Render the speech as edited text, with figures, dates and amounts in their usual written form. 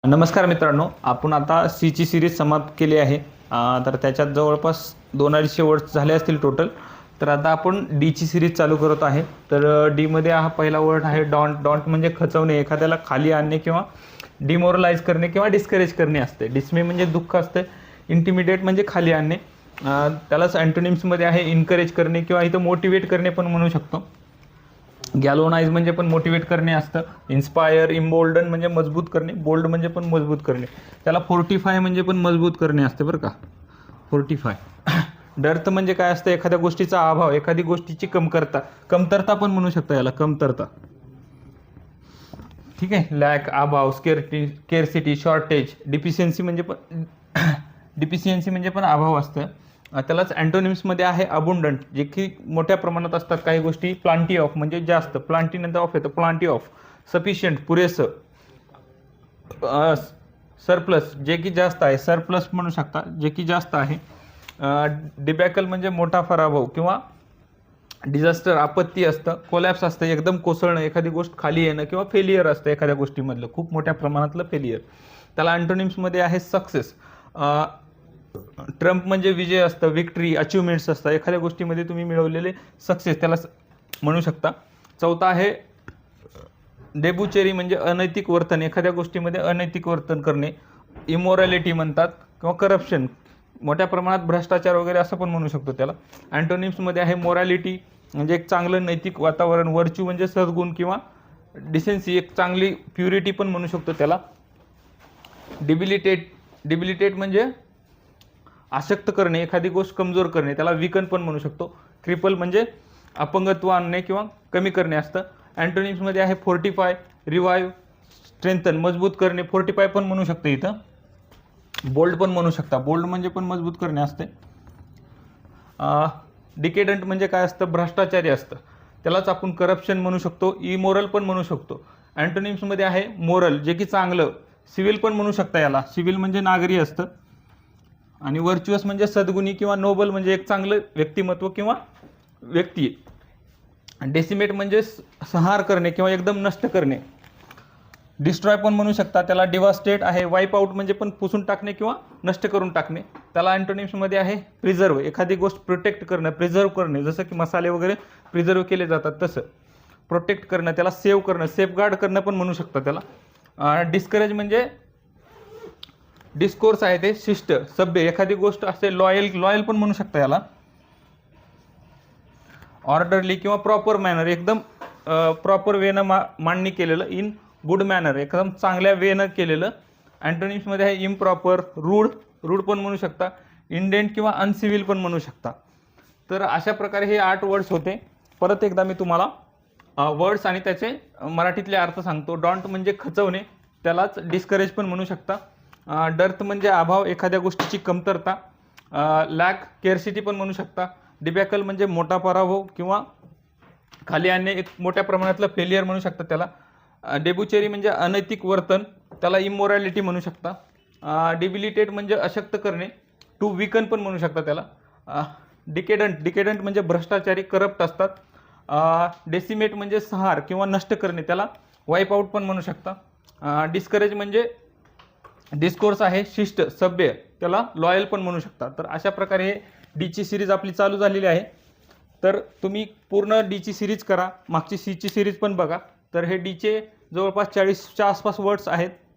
नमस्कार मित्रांनो, आपण आता सीची सिरीज समाप्त केली आहे. तर त्याच्यात जवळपास 200 वर्ड्स झाले असतील टोटल. तर आता आपण डीची सिरीज चालू करत आहे. तर डीमध्ये हा पहिला वर्ड आहे डॉन्ट. डॉन्ट म्हणजे खचवणे, एखाद्याला खाली आणणे किंवा डिमोरलाइज करणे किंवा डिस्करेज करणे असते. डिस्मे म्हणजे दुःख असते. इंटिमिडेट म्हणजे खाली आणणे. त्यालाच अँटोनिम्समध्ये आहे इनकरेज करणे किंवा इथं मोटिवेट करणे पण म्हणू शकतो. गॅलोनाइज म्हणजे पण मोटिवेट करणे असतं. इन्स्पायर, इम्बोल्डन म्हणजे मजबूत करणे. बोल्ड म्हणजे पण मजबूत करणे. त्याला फोर्टिफाय म्हणजे पण मजबूत करणे असते बरं का. फोर्टिफाय. डर्थ म्हणजे काय असतं, एखाद्या गोष्टीचा अभाव, एखादी गोष्टीची कमतरता पण म्हणू शकता याला, कमतरता. ठीक आहे. लॅक, अभाव, स्केरसिटी, शॉर्टेज. डिफिशियन्सी म्हणजे पण डिफिशियन्सी म्हणजे पण अभाव असतं. त्यालाच अँटोनिम्समध्ये आहे अबुंडंट, जे की मोठ्या प्रमाणात असतात काही गोष्टी. प्लांटी ऑफ म्हणजे जास्त, प्लांटी नंतर ऑफ येतं, प्लांटी ऑफ. सफिशियंट पुरेसं. सरप्लस जे की जास्त आहे, सरप्लस म्हणू शकता, जे की जास्त आहे. डिबॅकल म्हणजे मोठा पराभव किंवा डिझास्टर, आपत्ती असतं. कोलॅप्स असतं, एकदम कोसळणं, एखादी गोष्ट खाली येणं किंवा फेलियर असतं एखाद्या गोष्टीमधलं, खूप मोठ्या प्रमाणातलं फेलियर. त्याला अँटोनिम्समध्ये आहे सक्सेस. ट्रम्प म्हणजे विजय असतं, विक्ट्री, अचिव्हमेंट्स असतात, एखाद्या गोष्टीमध्ये तुम्ही मिळवलेले सक्सेस, त्याला म्हणू शकता. चौथा आहे डेबुचेरी म्हणजे अनैतिक वर्तन, एखाद्या गोष्टीमध्ये अनैतिक वर्तन करणे. इमोरॅलिटी म्हणतात किंवा करप्शन, मोठ्या प्रमाणात भ्रष्टाचार वगैरे असं पण म्हणू शकतो त्याला. अँटोनिम्समध्ये आहे मोरॅलिटी म्हणजे एक चांगलं नैतिक वातावरण. वर्च्यू म्हणजे सद्गुण किंवा डिसेन्सी, एक चांगली प्युरिटी पण म्हणू शकतो त्याला. डिबिलिटेट म्हणजे आशक्त करणे, एखादी गोष्ट कमजोर करणे, त्याला वीकन पण म्हणू शकतो. क्रिपल म्हणजे अपंगत्व आणणे किंवा कमी करणे असतं. अँटोनिम्समध्ये आहे फोर्टिफाय, रिवाईव्ह, स्ट्रेंथन, मजबूत करणे. फोर्टिफाय पण म्हणू शकतो इथं. बोल्ड पण म्हणू शकता, बोल्ड म्हणजे पण मजबूत करणे असते. डिकेडंट म्हणजे काय असतं, भ्रष्टाचारी असतं, त्यालाच आपण करप्शन म्हणू शकतो. इमोरल पण म्हणू शकतो. अँटोनिम्समध्ये आहे मोरल, जे की चांगलं. सिव्हिल पण म्हणू शकता याला, सिव्हिल म्हणजे नागरी असतं. आणि व्हर्च्युअस म्हणजे सद्गुणी किंवा नोबल म्हणजे एक चांगलं व्यक्तिमत्व किंवा व्यक्ती. डेसिमेट म्हणजे संहार करणे किंवा एकदम नष्ट करणे. डिस्ट्रॉय पण म्हणू शकता त्याला. डिवास्टेट आहे. वाईप आउट म्हणजे पण पुसून टाकणे किंवा नष्ट करून टाकणे. त्याला अँटोनिम्समध्ये आहे प्रिझर्व, एखादी गोष्ट प्रोटेक्ट करणं, प्रिझर्व करणे, जसं की मसाले वगैरे प्रिझर्व केले जातात तसं प्रोटेक्ट करणं. त्याला सेव्ह करणं, सेफगार्ड करणं पण म्हणू शकता त्याला. डिस्करेज म्हणजे डिस्कोर्स आहे ते शिष्ट, सभ्य, एखादी गोष्ट असे लॉयल पण म्हणू शकता याला. ऑर्डरली किंवा प्रॉपर मॅनर, एकदम प्रॉपर वेनं मांडणी केलेलं. इन गुड मॅनर, एकदम चांगल्या वेनं केलेलं. अँटोनिम्समध्ये आहे इम्प्रॉपर, रूड पण म्हणू शकता. इंडेंट किंवा अनसिव्हिल पण म्हणू शकता. तर अशा प्रकारे हे 8 वर्ड्स होते. परत एकदा मी तुम्हाला वर्ड्स आणि त्याचे मराठीतले अर्थ सांगतो. डॉन्ट म्हणजे खचवणे, त्यालाच डिस्करेज पण म्हणू शकता. डर्थ म्हणजे अभाव, एखाद्या गोष्टीची कमतरता. लॅक, केअरसिटी पण म्हणू शकता. डिबॅकल म्हणजे मोठा पराभव किंवा खाली आणणे, एक मोठ्या प्रमाणातलं फेलियर म्हणू शकता त्याला. डेबुचेरी म्हणजे अनैतिक वर्तन, त्याला इमोरॅलिटी म्हणू शकता. डिबिलिटेट म्हणजे अशक्त करणे, टू वीकन पण म्हणू शकता त्याला. डिकेडंट म्हणजे भ्रष्टाचारी, करप्ट असतात. डेसिमेट म्हणजे संहार किंवा नष्ट करणे, त्याला वाईप आउट पण म्हणू शकता. डिस्करेज म्हणजे डिस्कोर्स आहे शिष्ट, सभ्य, त्याला लॉयल पण म्हणू शकता. तर अशा प्रकारे डीची सिरीज आपली चालू झालेली आहे. तर तुम्ही पूर्ण डीची सिरीज करा, मागची सीची सिरीज पण बघा. तर हे डीचे जवळपास 40च्या आसपास वर्ड्स आहेत.